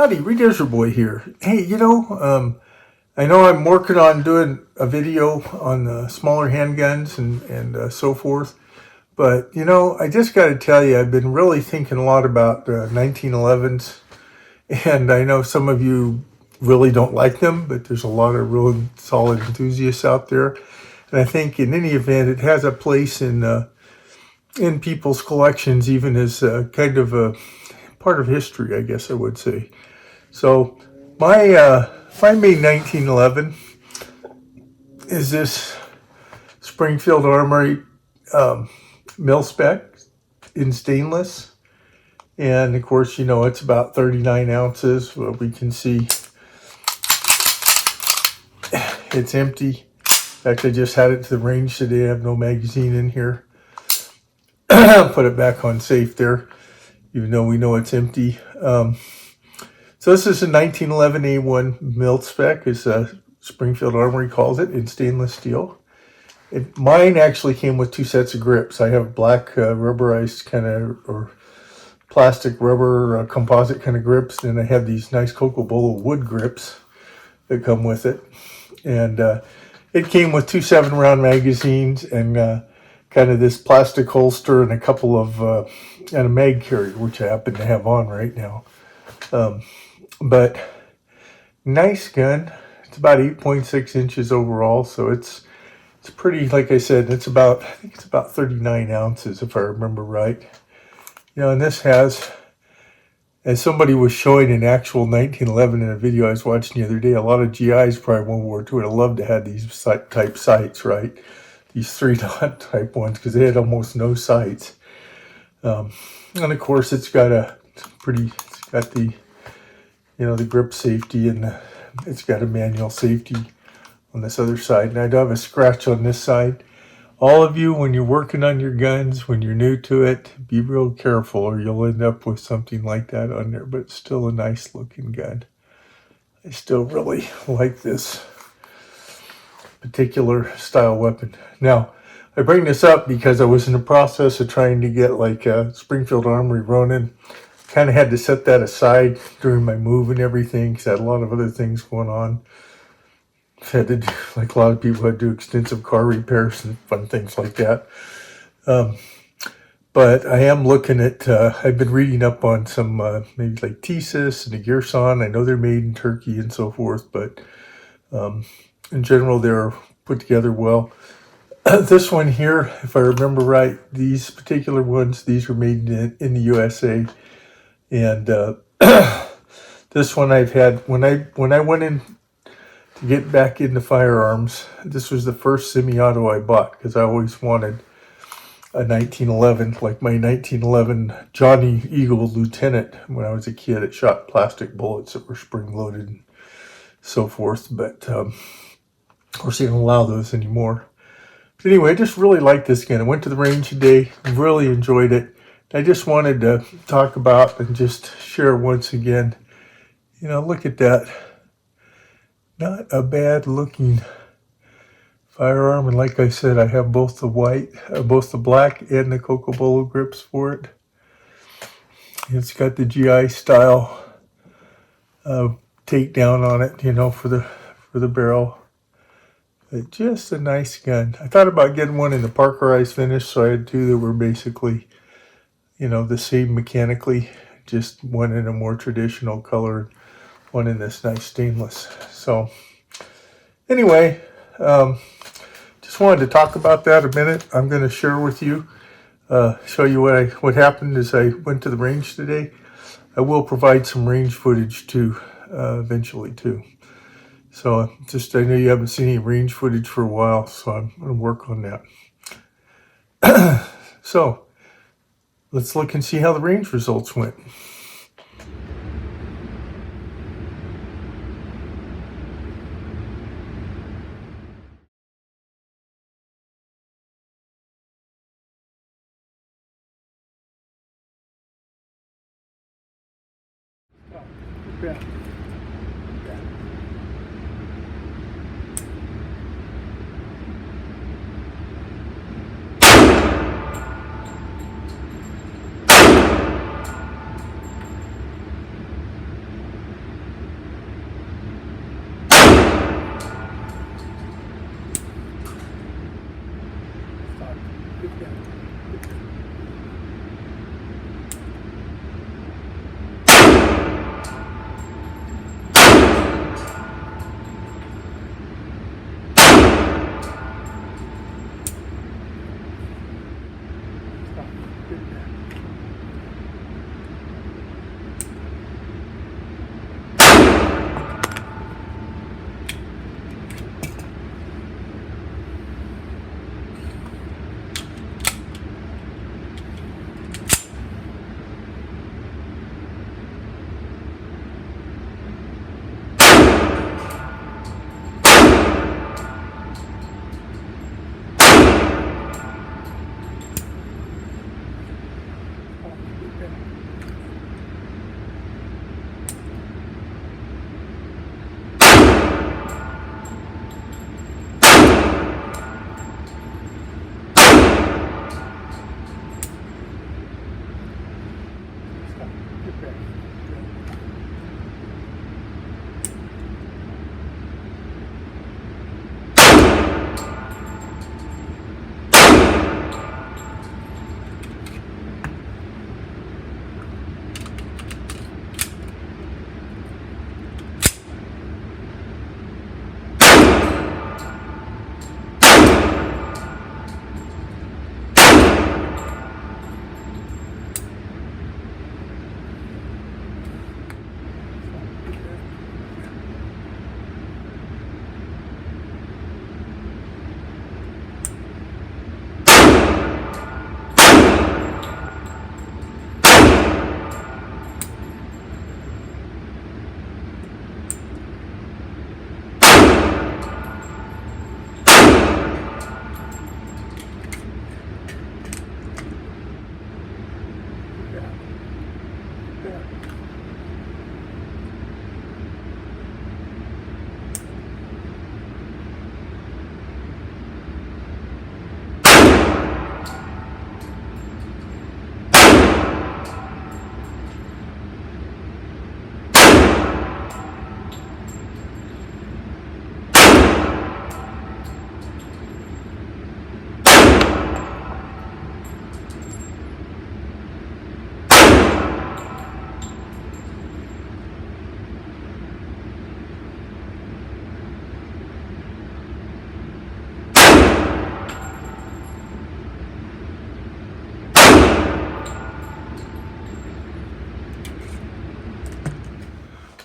Howdy, Redisher Boy here. Hey, I know I'm working on doing a video on smaller handguns and so forth, but I just got to tell you, I've been really thinking a lot about 1911s, and I know some of you really don't like them, but there's a lot of really solid enthusiasts out there, and I think in any event, it has a place in people's collections, even as kind of a part of history, I guess I would say. So my made 1911 is this Springfield Armory Mil-Spec in stainless. And of course, it's about 39 ounces. Well, we can see it's empty. In fact, I just had it to the range today. I have no magazine in here. Put it back on safe there, even though we know it's empty. So this is a 1911 A1 Mil-Spec, as Springfield Armory calls it, in stainless steel. Mine actually came with two sets of grips. I have black rubberized kind of, or plastic rubber composite kind of grips, and I have these nice Cocobolo wood grips that come with it. And it came with two 7-round magazines and kind of this plastic holster and a couple of, and a mag carrier, which I happen to have on right now. But nice gun. It's about 8.6 inches overall, so it's pretty. Like I said, I think it's about 39 ounces if I remember right. And this has, as somebody was showing an actual 1911 in a video I was watching the other day, a lot of GIs probably World War II would have loved to have these type sights, right? These 3-dot type ones, because they had almost no sights. And of course, it's got the the grip safety, and it's got a manual safety on this other side. And I do have a scratch on this side. All of you, when you're working on your guns, when you're new to it, be real careful or you'll end up with something like that on there. But it's still a nice looking gun. I still really like this particular style weapon. Now, I bring this up because I was in the process of trying to get like a Springfield Armory Ronin. Kind of had to set that aside during my move and everything because I had a lot of other things going on. Had to do, like a lot of people, had to do extensive car repairs and fun things like that. But I am looking at, I've been reading up on some maybe like Thesis and the Gearson. I know they're made in Turkey and so forth, but in general, they're put together well. This one here, if I remember right, these particular ones, these were made in the USA. And this one I've had, when I went in to get back into firearms, this was the first semi-auto I bought because I always wanted a 1911, like my 1911 Johnny Eagle Lieutenant when I was a kid. It shot plastic bullets that were spring-loaded and so forth, but of course they don't allow those anymore. But anyway, I just really like this gun. I went to the range today, really enjoyed it. I just wanted to talk about and just share once again, look at that. Not a bad looking firearm. And like I said, I have both the black and the Cocobolo grips for it. It's got the GI style takedown on it, for the barrel. But just a nice gun. I thought about getting one in the Parkerized finish, so I had two that were basically the same mechanically, just one in a more traditional color, one in this nice stainless. So anyway, just wanted to talk about that a minute. I'm going to share with you, show you what happened as I went to the range today. I will provide some range footage too, eventually too. So I know you haven't seen any range footage for a while, so I'm going to work on that. So let's look and see how the range results went. Yeah.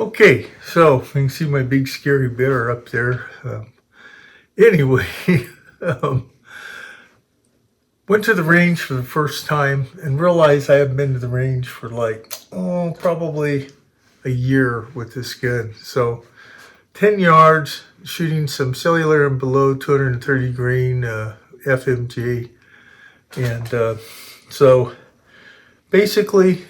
Okay, so you can see my big scary bear up there. Anyway, um, went to the range for the first time and realized I haven't been to the range for probably a year with this gun. So 10 yards, shooting some Sellier Bellot 230 grain FMG. And so basically,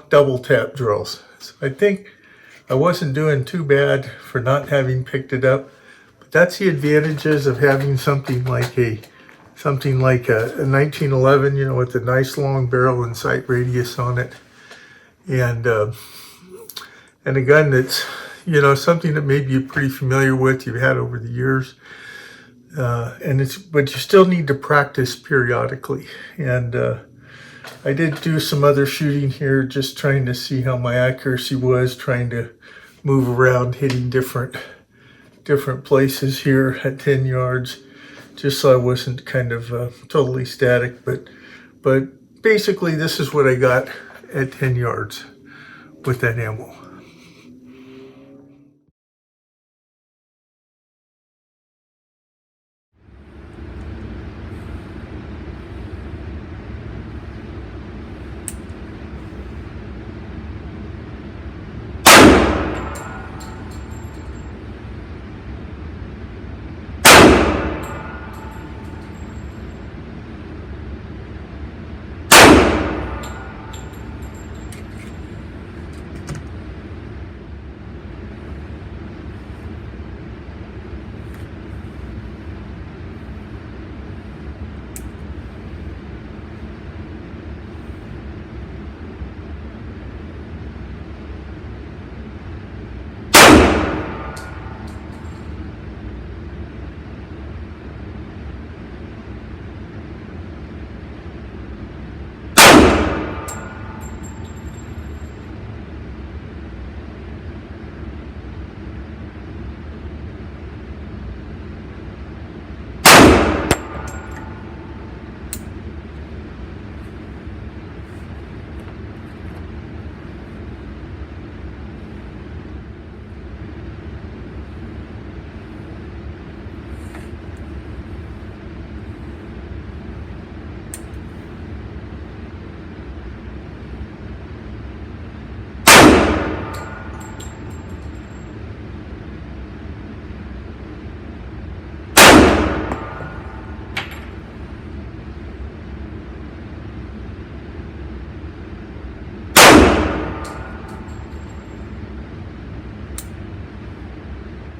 double tap drills. So I think I wasn't doing too bad for not having picked it up. But that's the advantages of having something like a 1911, with a nice long barrel and sight radius on it, and a gun that's something that maybe you're pretty familiar with, you've had over the years, but you still need to practice periodically. And I did do some other shooting here, just trying to see how my accuracy was, trying to move around, hitting different places here at 10 yards, just so I wasn't kind of totally static. But basically, this is what I got at 10 yards with that ammo.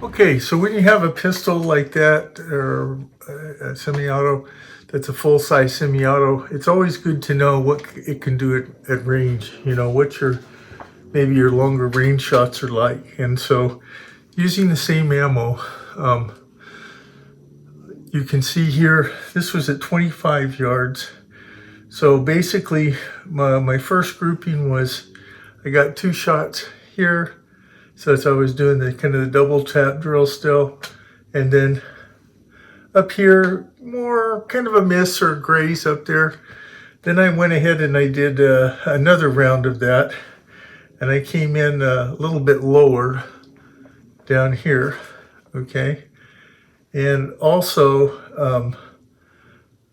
Okay, so when you have a pistol like that, or a semi-auto, that's a full-size semi-auto, it's always good to know what it can do at range. What maybe your longer range shots are like. And so using the same ammo, you can see here, this was at 25 yards. So basically, my first grouping was, I got 2 shots here. So as I was doing the kind of the double tap drill still. And then up here, more kind of a miss or graze up there. Then I went ahead and I did another round of that. And I came in a little bit lower down here, okay? And also,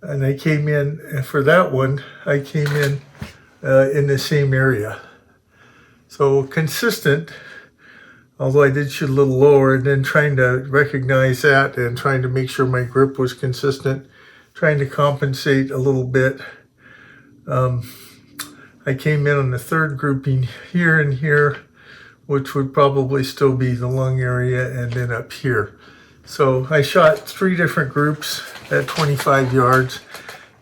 and I came in, for that one, I came in the same area. So consistent, although I did shoot a little lower, and then trying to recognize that and trying to make sure my grip was consistent, trying to compensate a little bit. I came in on the third grouping here and here, which would probably still be the lung area, and then up here. So I shot 3 different groups at 25 yards,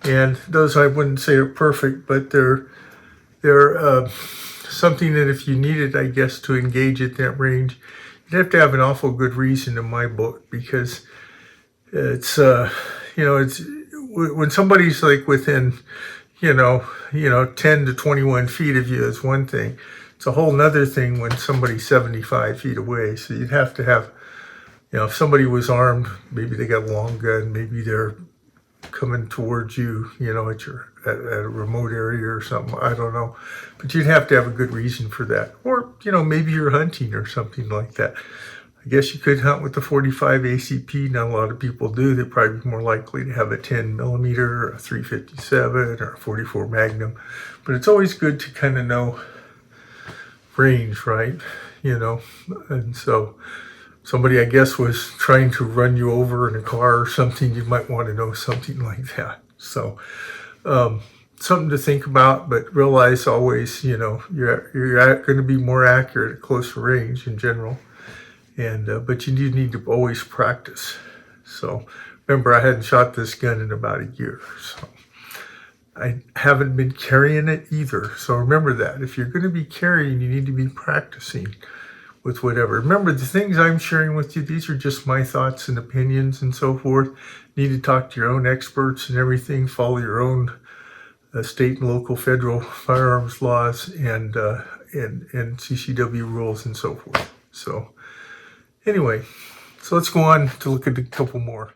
and those I wouldn't say are perfect, but they're something that if you needed, I guess, to engage at that range, you'd have to have an awful good reason in my book, because it's it's when somebody's like within 10 to 21 feet of you is one thing. It's a whole nother thing when somebody's 75 feet away. So you'd have to have, if somebody was armed, maybe they got a long gun, maybe they're coming towards you, at a remote area or something. I don't know, but you'd have to have a good reason for that. Or, maybe you're hunting or something like that. I guess you could hunt with the 45 ACP. Not a lot of people do. They're probably more likely to have a 10 millimeter, or a 357, or a 44 Magnum. But it's always good to kind of know range, right? And so somebody, I guess, was trying to run you over in a car or something, you might want to know something like that. So something to think about, but realize always, you're going to be more accurate at closer range in general. And but you do need to always practice. So remember, I hadn't shot this gun in about a year, so I haven't been carrying it either. So remember that. If you're going to be carrying, you need to be practicing with whatever. Remember, the things I'm sharing with you, these are just my thoughts and opinions and so forth. You need to talk to your own experts and everything. Follow your own state and local federal firearms laws and CCW rules and so forth. So anyway, so let's go on to look at a couple more.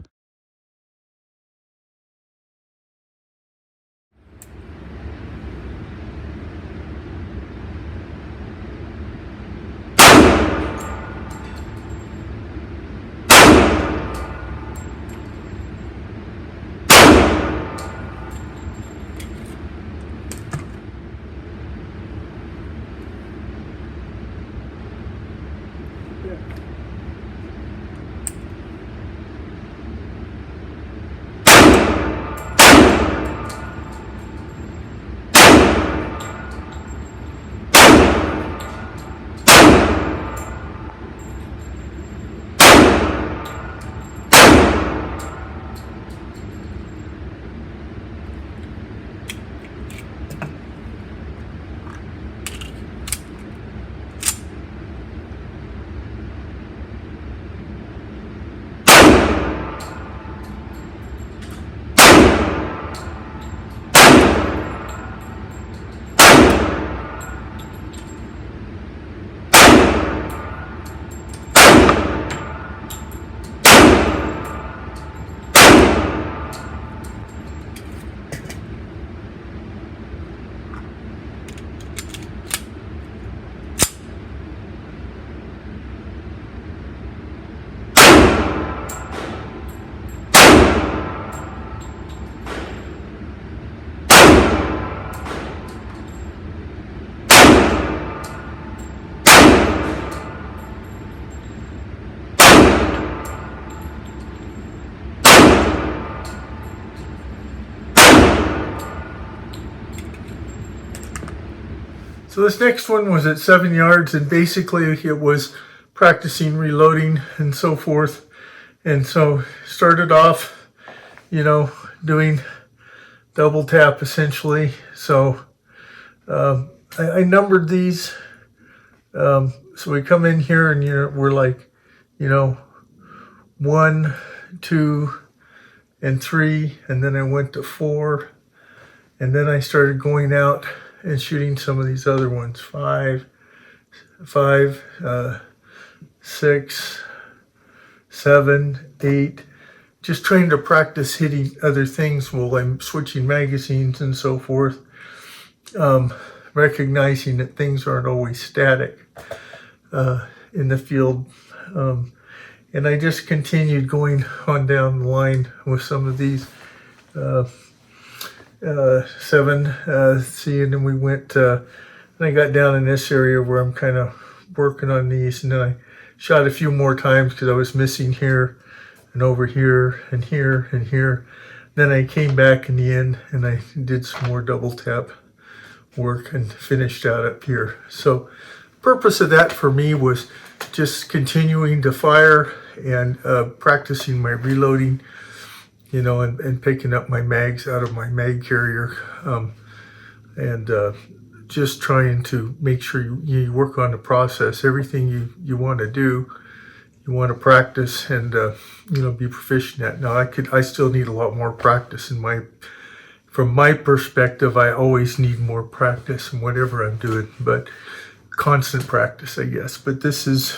So this next one was at 7 yards, and basically it was practicing reloading and so forth. And so started off, doing double tap essentially. So I numbered these. So we come in here and we're like, 1, 2, and 3, and then I went to 4, and then I started going out and shooting some of these other ones. 5, 6, 7, 8. Just trying to practice hitting other things while I'm switching magazines and so forth. Recognizing that things aren't always static in the field. And I just continued going on down the line with some of these. 7, see, and then we went, and I got down in this area where I'm kind of working on these, and then I shot a few more times because I was missing here and over here and here and here. Then I came back in the end and I did some more double tap work and finished out up here. So purpose of that for me was just continuing to fire and practicing my reloading, and picking up my mags out of my mag carrier, and just trying to make sure you work on the process. Everything you want to do, you want to practice and be proficient at. Now I still need a lot more practice from my perspective. I always need more practice in whatever I'm doing, but constant practice, I guess. But this is,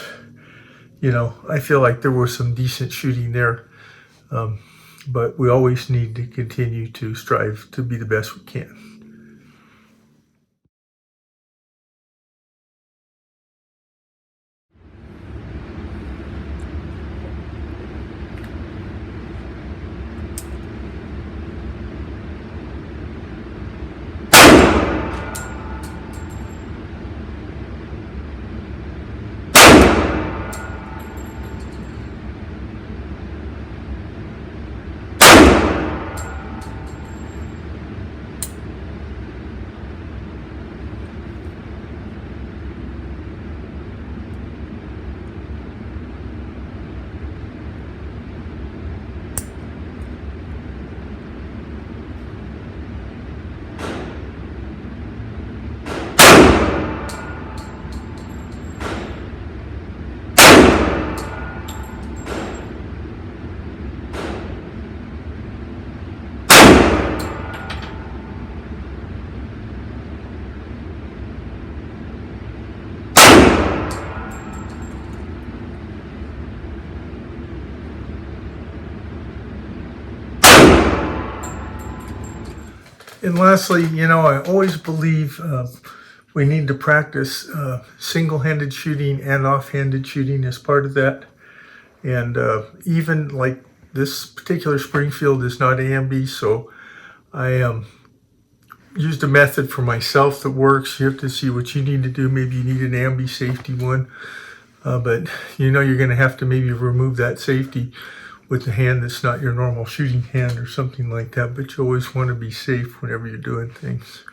I feel like there was some decent shooting there. but we always need to continue to strive to be the best we can. And lastly, I always believe we need to practice single-handed shooting and off-handed shooting as part of that. And even like this particular Springfield is not AMB, so I used a method for myself that works. You have to see what you need to do. Maybe you need an AMB safety one, but you're going to have to maybe remove that safety with the hand that's not your normal shooting hand or something like that. But you always want to be safe whenever you're doing things.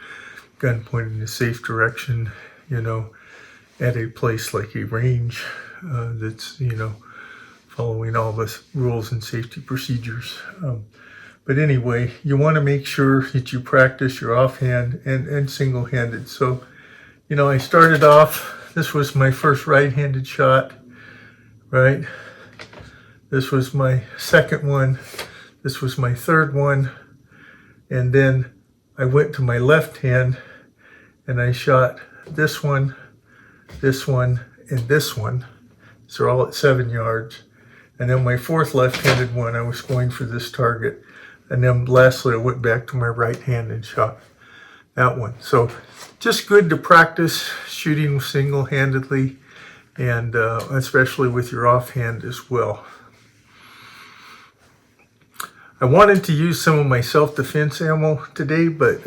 Gun pointed in a safe direction, at a place like a range that's, following all the rules and safety procedures. But anyway, you want to make sure that you practice your offhand and single-handed. So, I started off, this was my first right-handed shot, right? This was my second one. This was my third one. And then I went to my left hand and I shot this one, and this one. So they're all at 7 yards. And then my fourth left-handed one, I was going for this target. And then lastly, I went back to my right hand and shot that one. So just good to practice shooting single-handedly, and especially with your offhand as well. I wanted to use some of my self-defense ammo today, but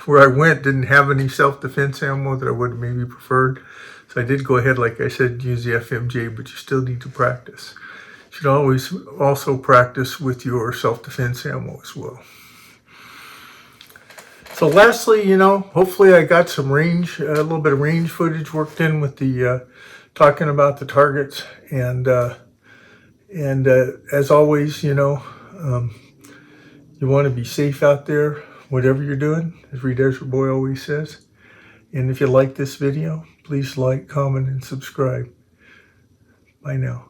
where I went didn't have any self-defense ammo that I would have maybe preferred. So I did go ahead, like I said, use the FMJ, but you still need to practice. You should always also practice with your self-defense ammo as well. So lastly, hopefully I got some range, a little bit of range footage worked in with the talking about the targets. And as always, you want to be safe out there, whatever you're doing, as Reed Desert Boy always says. And if you like this video, please like, comment, and subscribe. Bye now.